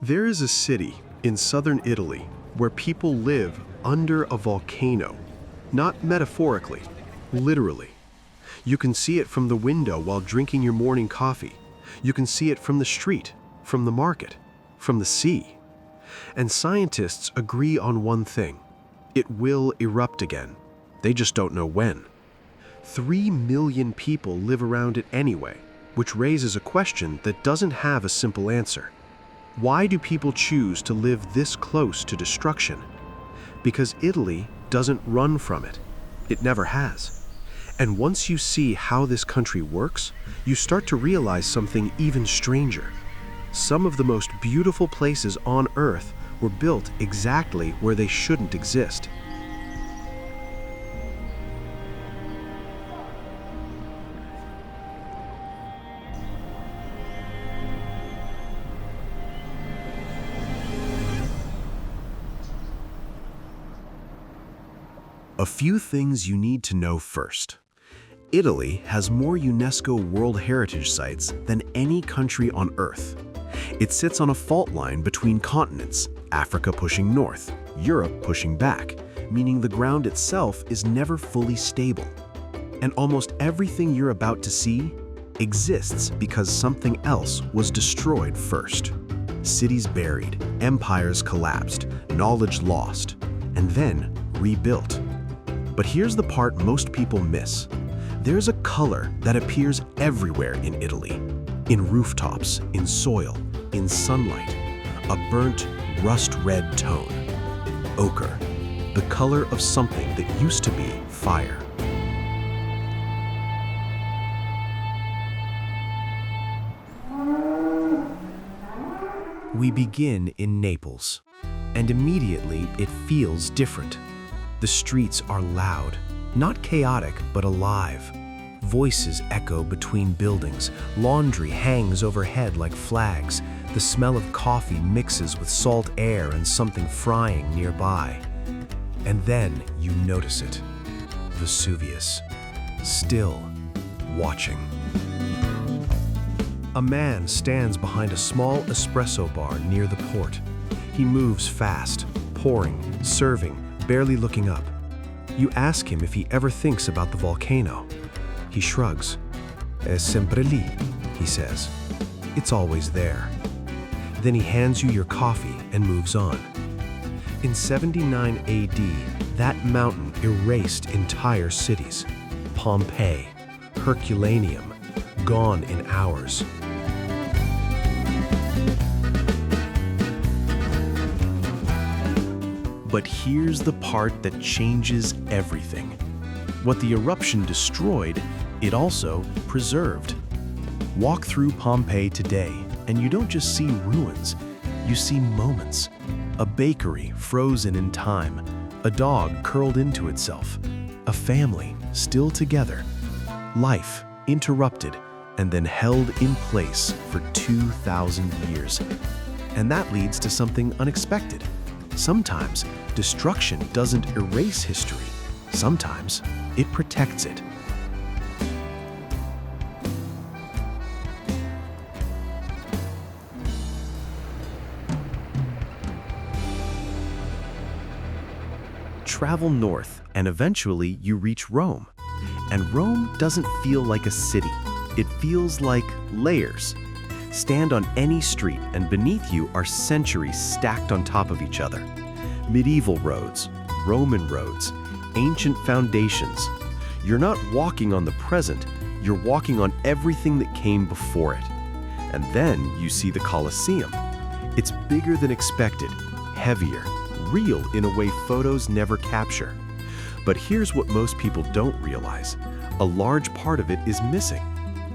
There is a city in southern Italy where people live under a volcano. Not metaphorically, literally. You can see it from the window while drinking your morning coffee. You can see it from the street, from the market, from the sea. And scientists agree on one thing. It will erupt again. They just don't know when. 3 million people live around it anyway, which raises a question that doesn't have a simple answer. Why do people choose to live this close to destruction? Because Italy doesn't run from it. It never has. And once you see how this country works, you start to realize something even stranger. Some of the most beautiful places on Earth were built exactly where they shouldn't exist. A few things you need to know first. Italy has more UNESCO World Heritage Sites than any country on Earth. It sits on a fault line between continents, Africa pushing north, Europe pushing back, meaning the ground itself is never fully stable. And almost everything you're about to see exists because something else was destroyed first. Cities buried, empires collapsed, knowledge lost, and then rebuilt. But here's the part most people miss. There's a color that appears everywhere in Italy. In rooftops, in soil, in sunlight. A burnt, rust-red tone. Ochre. The color of something that used to be fire. We begin in Naples, and immediately it feels different. The streets are loud, not chaotic, but alive. Voices echo between buildings, laundry hangs overhead like flags, the smell of coffee mixes with salt air and something frying nearby. And then you notice it. Vesuvius, still watching. A man stands behind a small espresso bar near the port. He moves fast, pouring, serving, barely looking up. You ask him if he ever thinks about the volcano. He shrugs. È sempre lì, he says. It's always there. Then he hands you your coffee and moves on. In 79 AD, that mountain erased entire cities. Pompeii, Herculaneum, gone in hours. But here's the part that changes everything. What the eruption destroyed, it also preserved. Walk through Pompeii today, and you don't just see ruins, you see moments. A bakery frozen in time, a dog curled into itself, a family still together, life interrupted and then held in place for 2,000 years. And that leads to something unexpected. Sometimes, destruction doesn't erase history. Sometimes, it protects it. Travel north, and eventually you reach Rome. And Rome doesn't feel like a city. It feels like layers. Stand on any street, and beneath you are centuries stacked on top of each other. Medieval roads, Roman roads, ancient foundations. You're not walking on the present, you're walking on everything that came before it. And then you see the Colosseum. It's bigger than expected, heavier, real in a way photos never capture. But here's what most people don't realize. A large part of it is missing.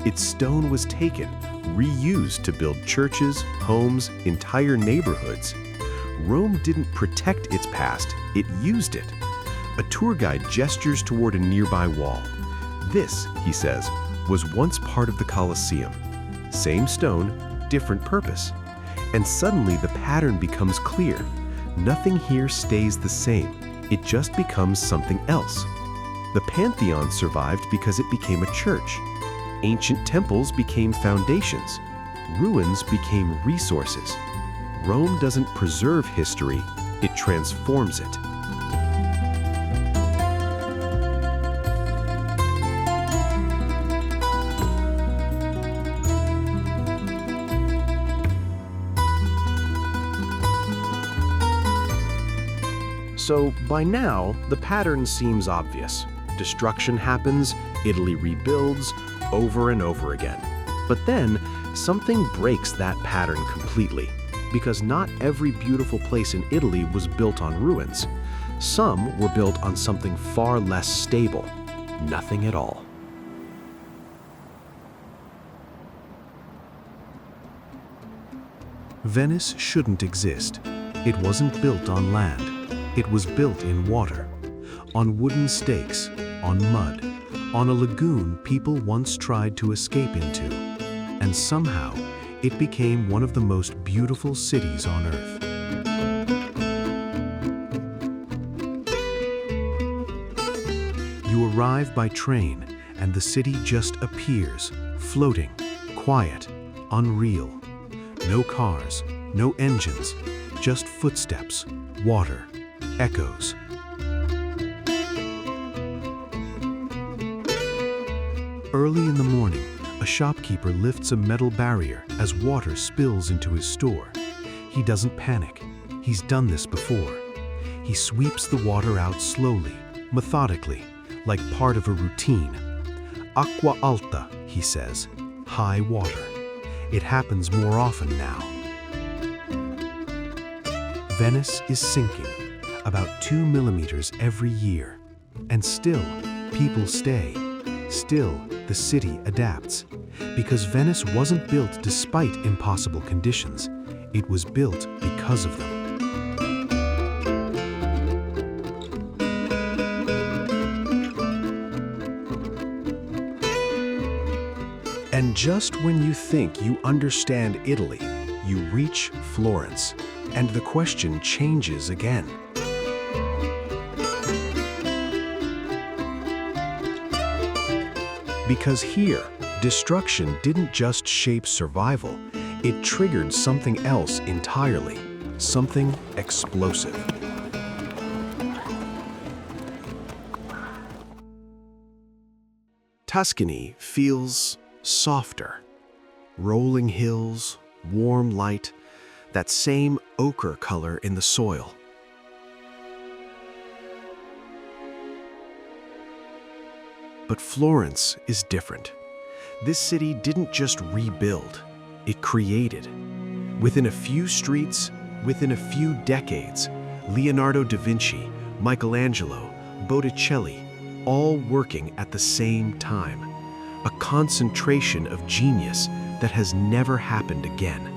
Its stone was taken, reused to build churches, homes, entire neighborhoods. Rome didn't protect its past, it used it. A tour guide gestures toward a nearby wall. This, he says, was once part of the Colosseum. Same stone, different purpose. And suddenly the pattern becomes clear. Nothing here stays the same, it just becomes something else. The Pantheon survived because it became a church. Ancient temples became foundations. Ruins became resources. Rome doesn't preserve history, it transforms it. So, by now, the pattern seems obvious. Destruction happens, Italy rebuilds, over and over again. But then, something breaks that pattern completely, because not every beautiful place in Italy was built on ruins. Some were built on something far less stable, nothing at all. Venice shouldn't exist. It wasn't built on land. It was built in water, on wooden stakes, on mud, on a lagoon people once tried to escape into, and somehow it became one of the most beautiful cities on Earth. You arrive by train, and the city just appears, floating, quiet, unreal. No cars, no engines, just footsteps, water, echoes. Early in the morning, a shopkeeper lifts a metal barrier as water spills into his store. He doesn't panic. He's done this before. He sweeps the water out slowly, methodically, like part of a routine. Acqua alta, he says, high water. It happens more often now. Venice is sinking, about 2 millimeters every year. And still, people stay. Still, the city adapts. Because Venice wasn't built despite impossible conditions. It was built because of them. And just when you think you understand Italy, you reach Florence, and the question changes again. Because here, destruction didn't just shape survival, it triggered something else entirely, something explosive. Tuscany feels softer. Rolling hills, warm light, that same ochre color in the soil. But Florence is different. This city didn't just rebuild, it created. Within a few streets, within a few decades, Leonardo da Vinci, Michelangelo, Botticelli, all working at the same time. A concentration of genius that has never happened again.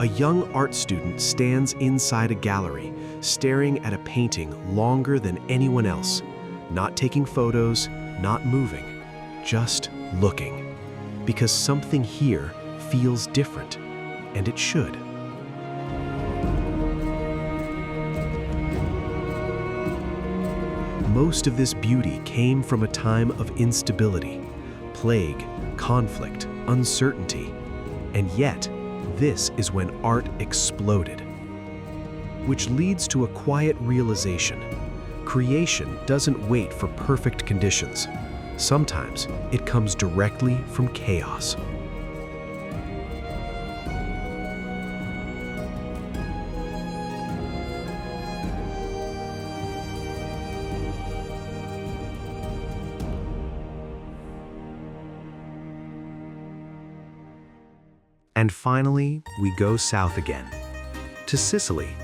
A young art student stands inside a gallery, staring at a painting longer than anyone else, not taking photos, not moving, just looking. Because something here feels different, and it should. Most of this beauty came from a time of instability, plague, conflict, uncertainty, and yet, this is when art exploded. Which leads to a quiet realization. Creation doesn't wait for perfect conditions. Sometimes it comes directly from chaos. And finally, we go south again, to Sicily,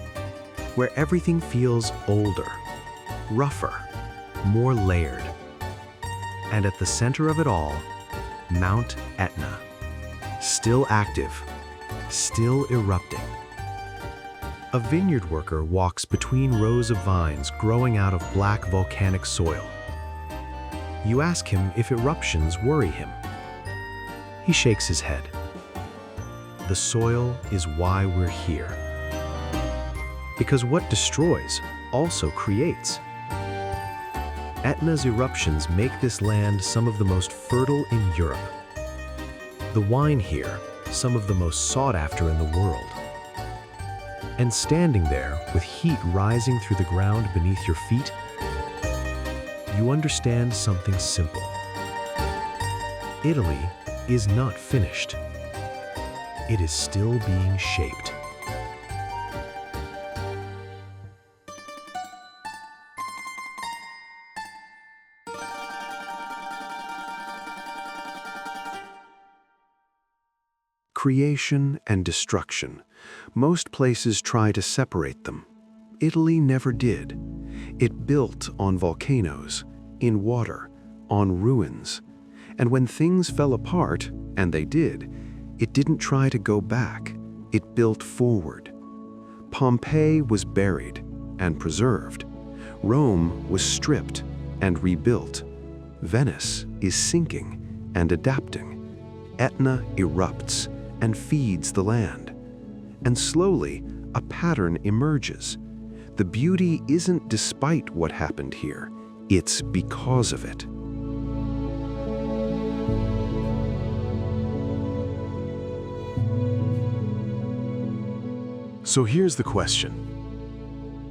where everything feels older, rougher, more layered. And at the center of it all, Mount Etna, still active, still erupting. A vineyard worker walks between rows of vines growing out of black volcanic soil. You ask him if eruptions worry him. He shakes his head. The soil is why we're here. Because what destroys also creates. Etna's eruptions make this land some of the most fertile in Europe. The wine here, some of the most sought after in the world. And standing there with heat rising through the ground beneath your feet, you understand something simple. Italy is not finished. It is still being shaped. Creation and destruction. Most places try to separate them. Italy never did. It built on volcanoes, in water, on ruins. And when things fell apart, and they did, it didn't try to go back. It built forward. Pompeii was buried and preserved. Rome was stripped and rebuilt. Venice is sinking and adapting. Etna erupts and feeds the land. And slowly, a pattern emerges. The beauty isn't despite what happened here, it's because of it. So here's the question.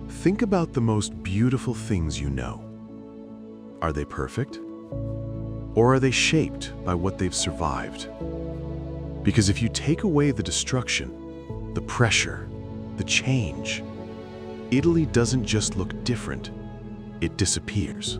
Think about the most beautiful things you know. Are they perfect? Or are they shaped by what they've survived? Because if you take away the destruction, the pressure, the change, Italy doesn't just look different, it disappears.